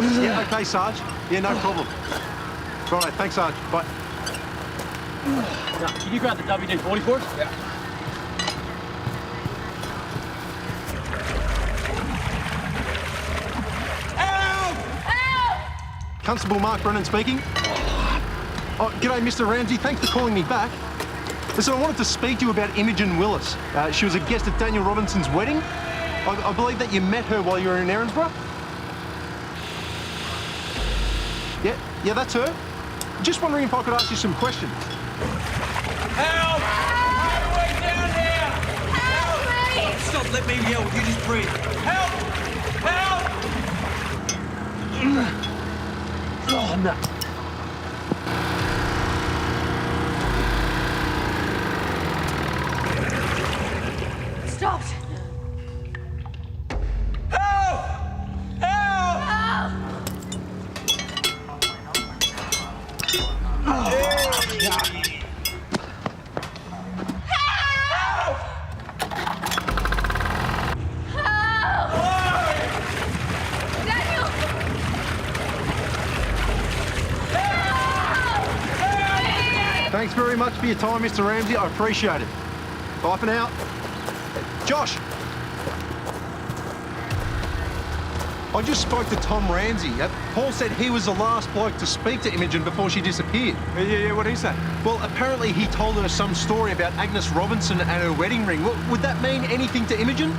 Yeah, okay, Sarge. Yeah, no problem. Right, thanks, Sarge. Bye. Now, can you grab the WD-40 for us? Yeah. Constable Mark Brennan speaking. Oh, g'day, Mr. Ramsay. Thanks for calling me back. Listen, I wanted to speak to you about Imogen Willis. She was a guest at Daniel Robinson's wedding. I believe that you met her while you were in Erinsborough. Yeah, that's her. Just wondering if I could ask you some questions. Help! Highway down here! Help me! Stop, let me yell. You just breathe. Help! Help! Oh, no. Stopped. Help! Help! Thanks very much for your time, Mr. Ramsay. I appreciate it. Bye for now. Josh! I just spoke to Tom Ramsay. Paul said he was the last bloke to speak to Imogen before she disappeared. Yeah, what did he say? Well, apparently he told her some story about Agnes Robinson and her wedding ring. Would that mean anything to Imogen?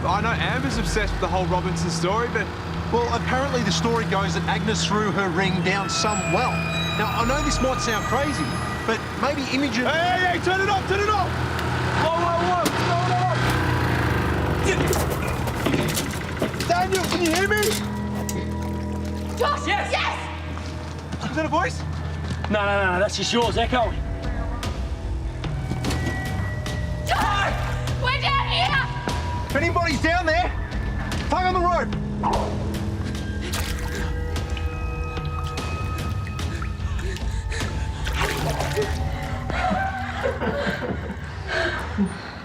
I know Amber's obsessed with the whole Robinson story, but... Well, apparently the story goes that Agnes threw her ring down some well. Now, I know this might sound crazy, but maybe Imogen... Hey, turn it off, turn it off! Whoa, Daniel, can you hear me? Josh! Yes! Yes! Is that a voice? No, that's just yours echoing. Josh! We're down here! If anybody's down there, tug on the rope.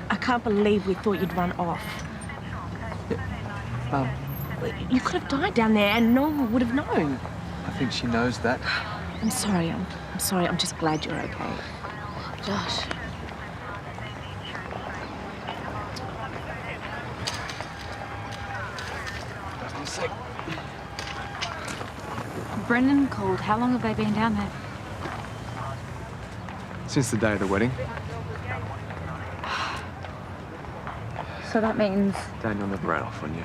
I can't believe we thought you'd run off. You could have died down there and no one would have known. I think she knows that. I'm sorry. I'm sorry. I'm just glad you're okay. Josh. Brennan called. How long have they been down there? Since the day of the wedding. So that means... Daniel never ran off on you.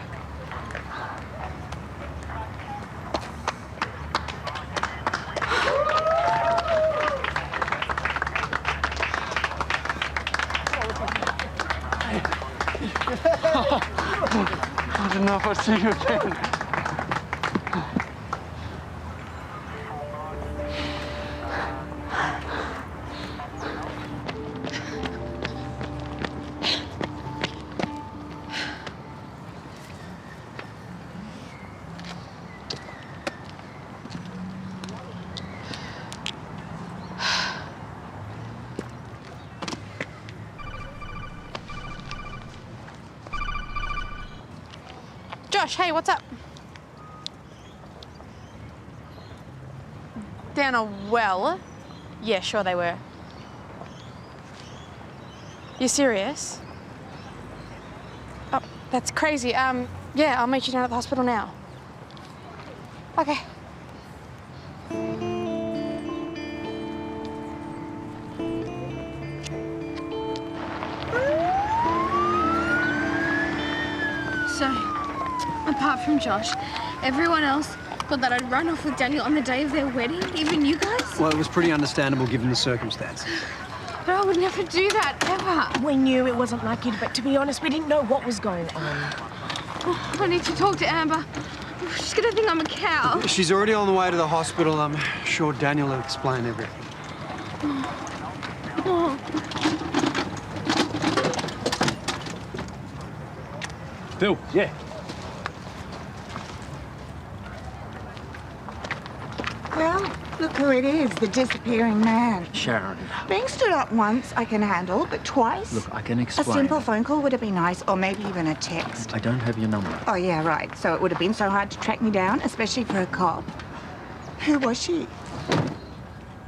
I don't know if I'll see you again. Josh, hey, what's up? Down a well? Yeah, sure they were. You serious? Oh, that's crazy. Yeah, I'll meet you down at the hospital now. Okay. So, apart from Josh, everyone else thought that I'd run off with Daniel on the day of their wedding, even you guys? Well, it was pretty understandable given the circumstances. But I would never do that, ever. We knew it wasn't like you, but to be honest, we didn't know what was going on. Oh, I need to talk to Amber. She's gonna think I'm a cow. She's already on the way to the hospital. I'm sure Daniel will explain everything. Oh. Phil, yeah. Well, look who it is, the disappearing man. Sharon. Being stood up once I can handle, but twice? Look, I can explain. A simple phone call would have been nice, or maybe even a text. I don't have your number. Oh, yeah, right. So it would have been so hard to track me down, especially for a cop. Who was she?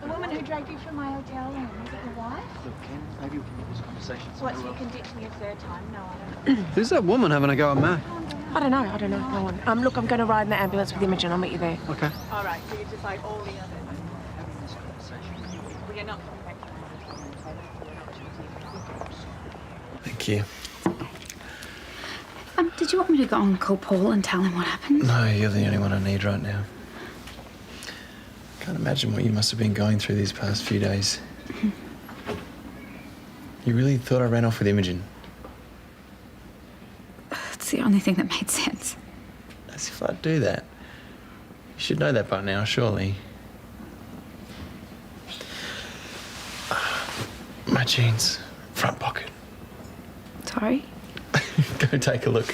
The woman who dragged you from my hotel room. Was it your wife? Look, Ken, maybe we can get this conversation What, so you can ditch me a third time? No, I don't know. Who's that woman having a go at Matt? I don't know. No one. Look, I'm going to ride in the ambulance with Imogen. I'll meet you there. Okay. All right, so you just like all the others. Well, you're not coming back. Thank you. Did you want me to go and call Paul and tell him what happened? No, you're the only one I need right now. Can't imagine what you must have been going through these past few days. You really thought I ran off with Imogen? It's the only thing that made sense. As if I'd do that. You should know that by now, surely. My jeans, front pocket. Sorry? Go take a look.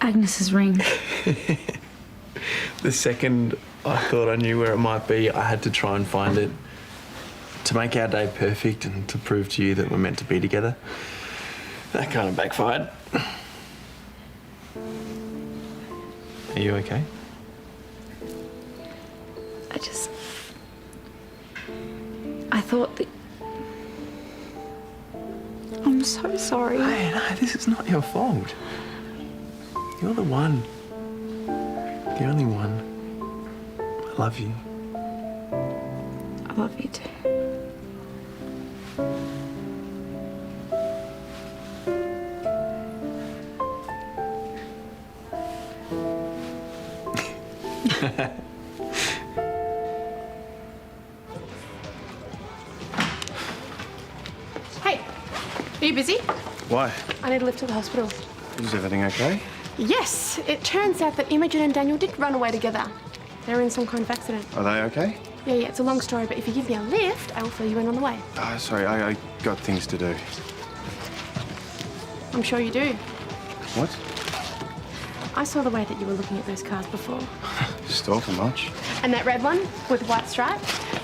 Agnes's ring. The second I thought I knew where it might be, I had to try and find it. To make our day perfect and to prove to you that we're meant to be together. That kind of backfired. Are you okay? I thought that... I'm so sorry. Hey, no, this is not your fault. You're the one. The only one. I love you. I love you too. Hey, are you busy? Why? I need a lift to the hospital. Is everything okay? Yes, it turns out that Imogen and Daniel did run away together. They were in some kind of accident. Are they okay? Yeah, it's a long story, but if you give me a lift, I will fill you in on the way. Sorry, I got things to do. I'm sure you do. What? I saw the way that you were looking at those cars before. Stalking much? And that red one with white stripe,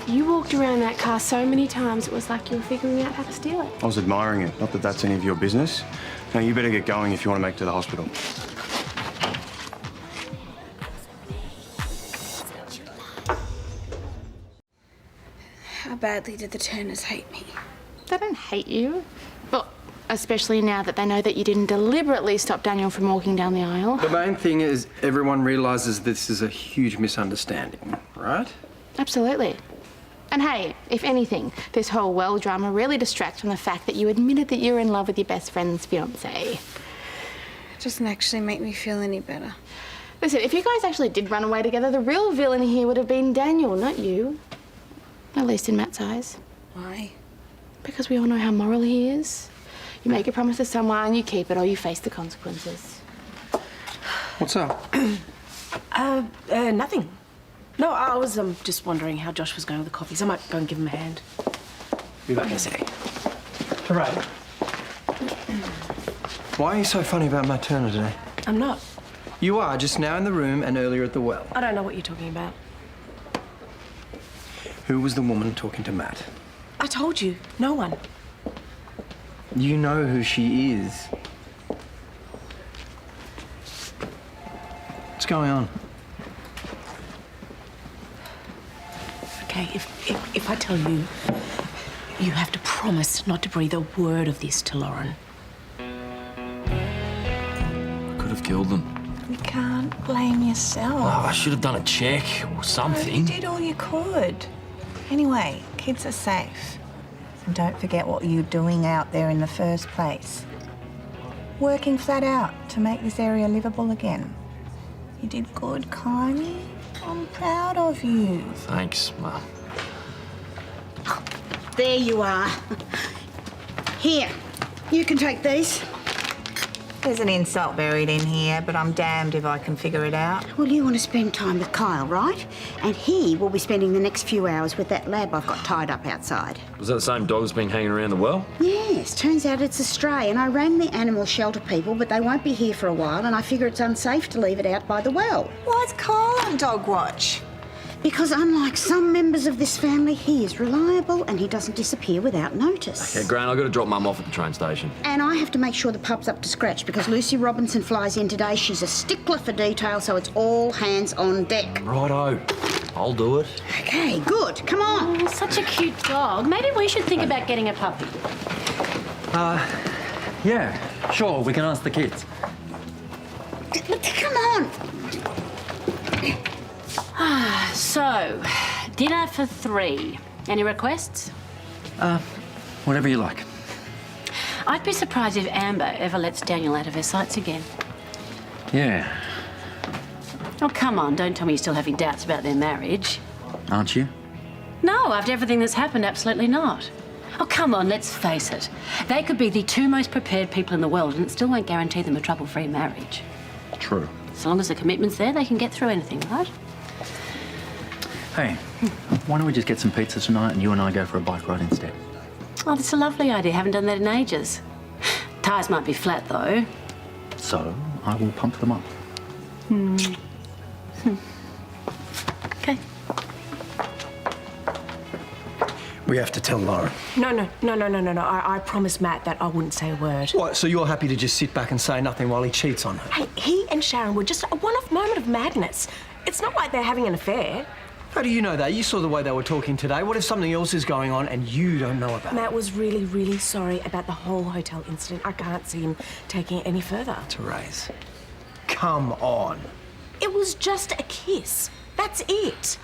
you walked around that car so many times it was like you were figuring out how to steal it. I was admiring it. Not that that's any of your business. Now, you better get going if you want to make it to the hospital. How badly did the Turners hate me? They don't hate you. Well, especially now that they know that you didn't deliberately stop Daniel from walking down the aisle. The main thing is everyone realises this is a huge misunderstanding, right? Absolutely. And hey, if anything, this whole well drama really distracts from the fact that you admitted that you were in love with your best friend's fiancé. It doesn't actually make me feel any better. Listen, if you guys actually did run away together, the real villain here would have been Daniel, not you. At least in Matt's eyes. Why? Because we all know how moral he is. You make a promise to someone, you keep it, or you face the consequences. What's up? Nothing. No, I was just wondering how Josh was going with the coffees. I might go and give him a hand. Be back in a sec. Hooray. Why are you so funny about Matt Turner today? I'm not. You are, just now in the room and earlier at the well. I don't know what you're talking about. Who was the woman talking to Matt? I told you, no one. You know who she is. What's going on? Okay, if I tell you, you have to promise not to breathe a word of this to Lauren. I could have killed them. You can't blame yourself. Oh, I should have done a check or something. You did all you could. Anyway, kids are safe. And don't forget what you're doing out there in the first place. Working flat out to make this area livable again. You did good, Carney. I'm proud of you. Thanks, Mum. There you are. Here, you can take these. There's an insult buried in here, but I'm damned if I can figure it out. Well, you want to spend time with Kyle, right? And he will be spending the next few hours with that lab I've got tied up outside. Was that the same dog that's been hanging around the well? Yes, turns out it's a stray, and I rang the animal shelter people, but they won't be here for a while, and I figure it's unsafe to leave it out by the well. Why's Karl on dog watch? Because unlike some members of this family, he is reliable and he doesn't disappear without notice. Okay, Gran, I've got to drop Mum off at the train station. And I have to make sure the pub's up to scratch because Lucy Robinson flies in today. She's a stickler for detail, so it's all hands on deck. Righto. I'll do it. Okay, good. Come on. Oh, such a cute dog. Maybe we should think about getting a puppy. Yeah, sure, we can ask the kids. Come on. So, dinner for 3. Any requests? Whatever you like. I'd be surprised if Amber ever lets Daniel out of her sights again. Yeah, Oh, come on, don't tell me you're still having doubts about their marriage. aren't you? No, after everything that's happened, absolutely not. Oh, come on, let's face it. They could be the 2 most prepared people in the world and it still won't guarantee them a trouble-free marriage. True. So long as the commitment's there, they can get through anything, right? Hey, why don't we just get some pizza tonight and you and I go for a bike ride instead? Oh, that's a lovely idea. Haven't done that in ages. Tyres might be flat, though. So, I will pump them up. Okay. We have to tell Lauren. No. I promised Matt that I wouldn't say a word. What, so you're happy to just sit back and say nothing while he cheats on her? Hey, he and Sharon were just a one-off moment of madness. It's not like they're having an affair. How do you know that? You saw the way they were talking today. What if something else is going on and you don't know about it? Matt was really, really sorry about the whole hotel incident. I can't see him taking it any further. Terese, come on. It was just a kiss. That's it.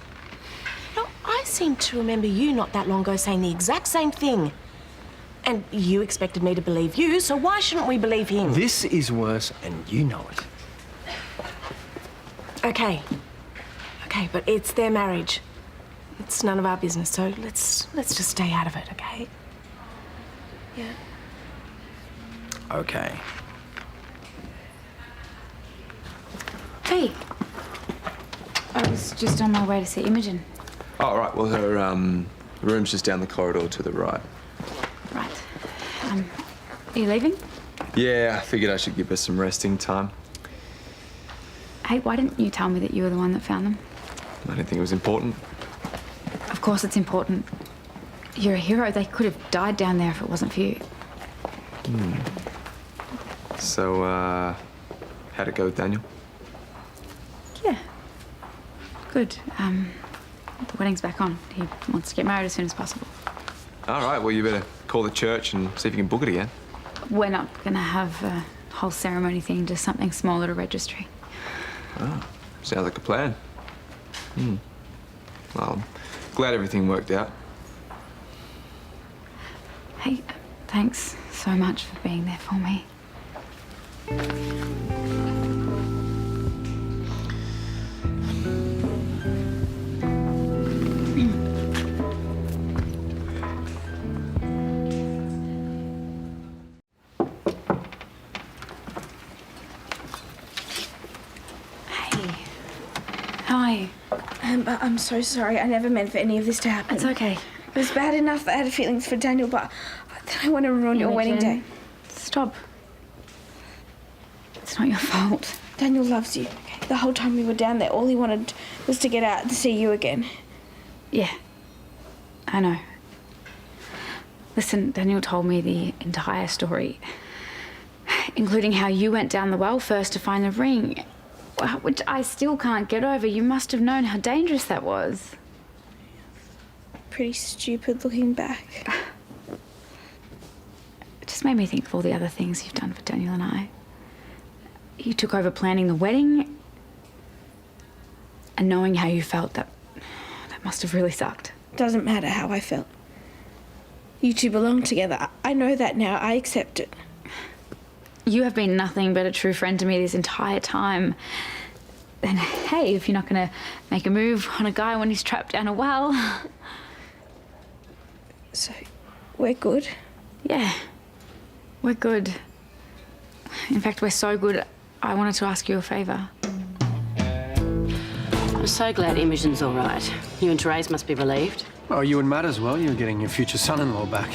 Now, I seem to remember you not that long ago saying the exact same thing. And you expected me to believe you, so why shouldn't we believe him? This is worse and you know it. Okay, but it's their marriage. It's none of our business, so let's just stay out of it, okay? Yeah. Okay. Hey. I was just on my way to see Imogen. Oh, right. Well, her room's just down the corridor to the right. Right. Are you leaving? Yeah, I figured I should give her some resting time. Hey, why didn't you tell me that you were the one that found them? I didn't think it was important. Of course it's important. You're a hero. They could have died down there if it wasn't for you. So, how'd it go with Daniel? Yeah. Good. The wedding's back on. He wants to get married as soon as possible. All right, well, you better call the church and see if you can book it again. We're not going to have a whole ceremony thing, just something small at a registry. Oh, sounds like a plan. Well, I'm glad everything worked out. Hey, thanks so much for being there for me. Hi. I'm so sorry. I never meant for any of this to happen. It's okay. It was bad enough that I had feelings for Daniel, but I don't want to ruin your wedding day. Stop. It's not your fault. Daniel loves you. Okay? The whole time we were down there, all he wanted was to get out and see you again. Yeah. I know. Listen, Daniel told me the entire story, including how you went down the well first to find the ring, which I still can't get over. You must have known how dangerous that was. Pretty stupid looking back. It just made me think of all the other things you've done for Daniel and I. You took over planning the wedding, and knowing how you felt, that must have really sucked. Doesn't matter how I felt. You two belong together. I know that now. I accept it. You have been nothing but a true friend to me this entire time. And hey, if you're not going to make a move on a guy when he's trapped down a well... So, we're good? Yeah, we're good. In fact, we're so good, I wanted to ask you a favour. I'm so glad Imogen's all right. You and Terese must be relieved. Oh, you and Matt as well. You're getting your future son-in-law back.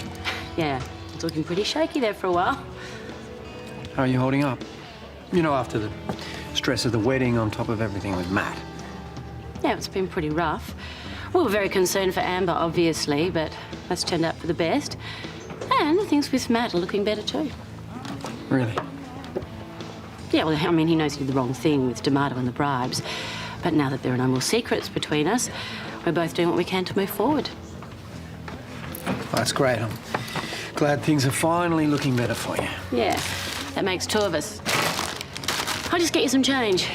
Yeah, it's looking pretty shaky there for a while. How are you holding up? You know, after the stress of the wedding on top of everything with Matt. Yeah, it's been pretty rough. We were very concerned for Amber, obviously, but that's turned out for the best. And things with Matt are looking better too. Really? Yeah, well, I mean, he knows he did the wrong thing with D'Amato and the bribes. But now that there are no more secrets between us, we're both doing what we can to move forward. Well, that's great. I'm glad things are finally looking better for you. Yeah, that makes two of us. I'll just get you some change.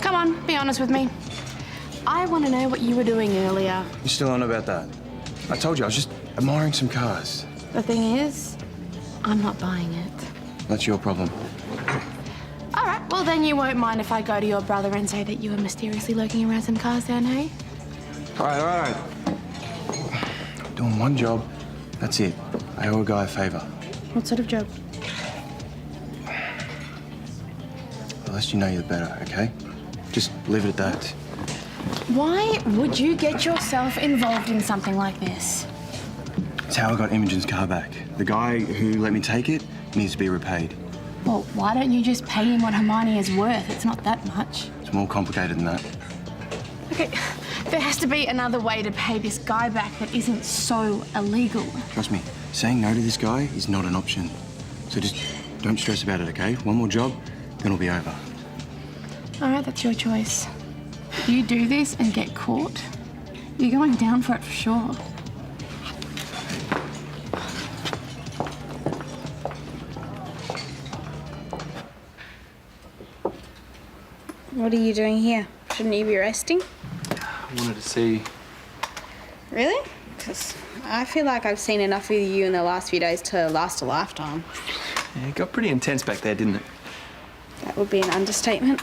Come on, be honest with me. I want to know what you were doing earlier. You still on about that? I told you, I was just admiring some cars. The thing is, I'm not buying it. That's your problem. All right, well then you won't mind if I go to your brother and say that you were mysteriously lurking around some cars down, hey? All right. I'm doing one job. That's it. I owe a guy a favour. What sort of job? The less you know, the better, okay? Just leave it at that. Why would you get yourself involved in something like this? It's how I got Imogen's car back. The guy who let me take it needs to be repaid. Well, why don't you just pay him what Hermione is worth? It's not that much. It's more complicated than that. Okay, there has to be another way to pay this guy back that isn't so illegal. Trust me, saying no to this guy is not an option. So just don't stress about it, okay? One more job, then it'll be over. All right, that's your choice. You do this and get caught, you're going down for it for sure. What are you doing here? Shouldn't you be resting? I wanted to see... Really? Because I feel like I've seen enough of you in the last few days to last a lifetime. Yeah, it got pretty intense back there, didn't it? That would be an understatement.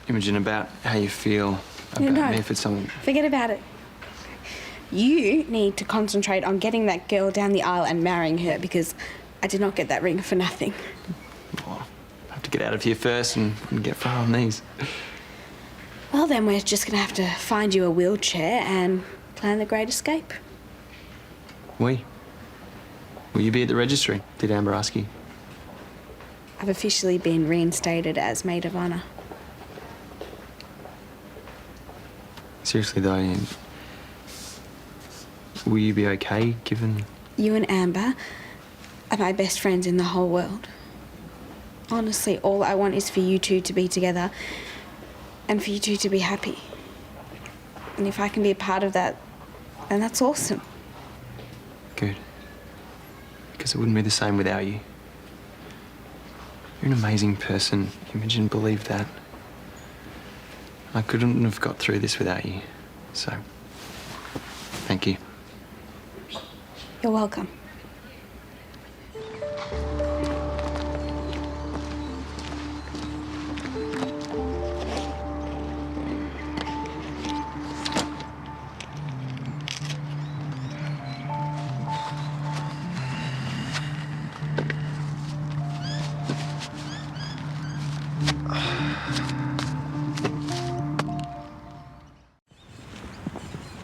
Imogen, about how you feel about No. me, if it's something... Forget about it. You need to concentrate on getting that girl down the aisle and marrying her, because I did not get that ring for nothing. Well, I have to get out of here first and get far on these. Well, then we're just going to have to find you a wheelchair and plan the great escape. Will you be at the registry? Did Amber ask you? I've officially been reinstated as maid of honour. Seriously, though, will you be okay, given... You and Amber are my best friends in the whole world. Honestly, all I want is for you two to be together and for you two to be happy. And if I can be a part of that, then that's awesome. Good. Because it wouldn't be the same without you. You're an amazing person, Imogen, believe that. I couldn't have got through this without you, so thank you. You're welcome.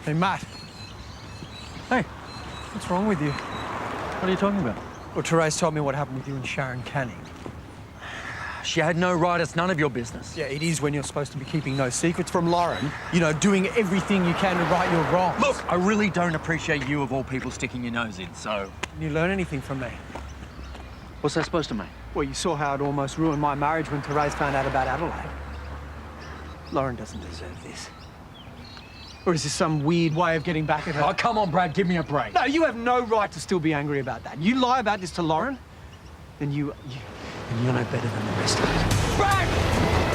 Hey, Matt. Hey, what's wrong with you? What are you talking about? Well, Terese told me what happened with you and Sharon Canning. She had no right. It's none of your business. Yeah, it is when you're supposed to be keeping no secrets from Lauren. You know, doing everything you can to right your wrongs. Look, I really don't appreciate you, of all people, sticking your nose in, so... Can you learn anything from me? What's that supposed to mean? Well, you saw how it almost ruined my marriage when Terese found out about Adelaide. Lauren doesn't deserve this. Or is this some weird way of getting back at her? Oh, come on, Brad, give me a break. No, you have no right to still be angry about that. You lie about this to Lauren, then you're no better than the rest of us. Brad!